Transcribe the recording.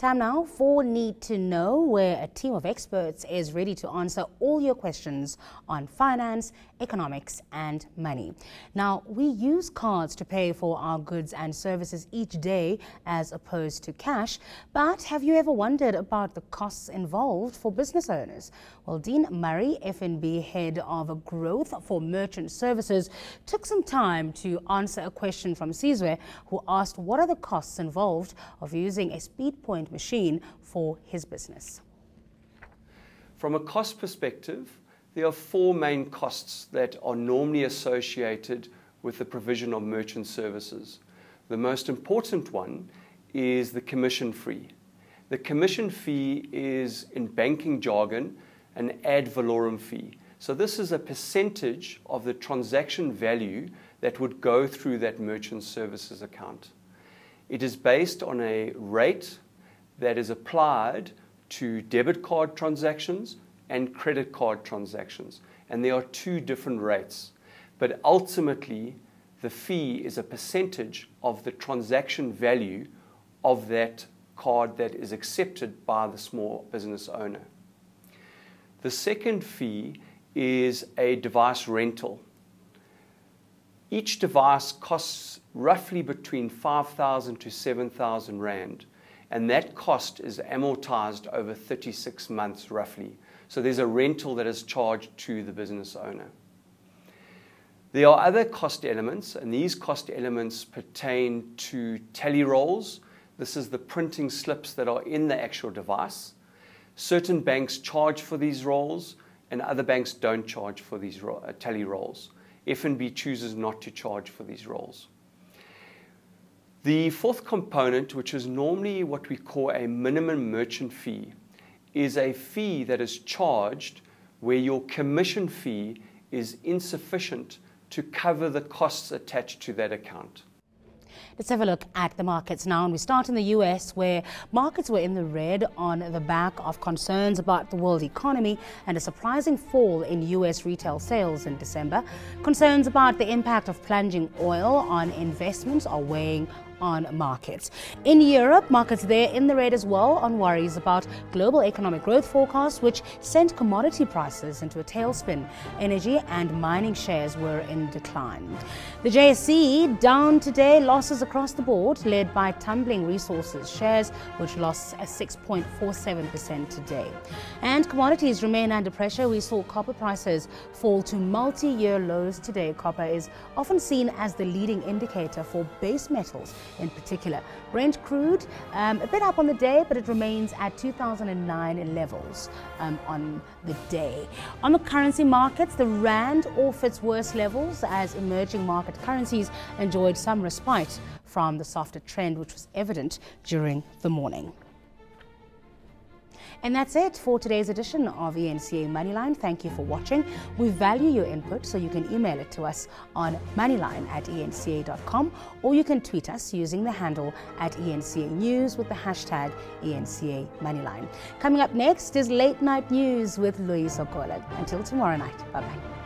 Time now for Need to Know, where a team of experts is ready to answer all your questions on finance, economics and money. Now, we use cards to pay for our goods and services each day as opposed to cash, but have you ever wondered about the costs involved for business owners? Well, Dean Murray, FNB Head of Growth for Merchant Services, took some time to answer a question from Sizwe, who asked what are the costs involved of using a SpeedPoint machine for his business. From a cost perspective, there are four main costs that are normally associated with the provision of merchant services. The most important one is the commission fee. The commission fee is, in banking jargon, an ad valorem fee. So this is a percentage of the transaction value that would go through that merchant services account. It is based on a rate that is applied to debit card transactions and credit card transactions. And there are two different rates. But ultimately, the fee is a percentage of the transaction value of that card that is accepted by the small business owner. The second fee is a device rental. Each device costs roughly between 5,000 to 7,000 Rand, and that cost is amortized over 36 months roughly. So there's a rental that is charged to the business owner. There are other cost elements, and these cost elements pertain to tally rolls. This is the printing slips that are in the actual device. Certain banks charge for these rolls, and other banks don't charge for these tally rolls. FNB chooses not to charge for these rolls. The fourth component, which is normally what we call a minimum merchant fee, is a fee that is charged where your commission fee is insufficient to cover the costs attached to that account. Let's have a look at the markets now, and we start in the US, where markets were in the red on the back of concerns about the world economy and a surprising fall in US retail sales in December. Concerns about the impact of plunging oil on investments are weighing on markets. In Europe, markets there in the red as well on worries about global economic growth forecasts, which sent commodity prices into a tailspin. Energy and mining shares were in decline. The JSE down today, losses across the board, led by tumbling resources shares, which lost 6.47% today. And commodities remain under pressure. We saw copper prices fall to multi-year lows today. Copper is often seen as the leading indicator for base metals in particular. Brent crude, a bit up on the day, but it remains at 2009 levels on the day. On the currency markets, the Rand off its worst levels as emerging market currencies enjoyed some respite from the softer trend, which was evident during the morning. And that's it for today's edition of ENCA Moneyline. Thank you for watching. We value your input, so you can email it to us on moneyline@enca.com, or you can tweet us using the handle @ENCA News with the hashtag ENCA Moneyline. Coming up next is Late Night News with Louise Okola. Until tomorrow night, bye-bye.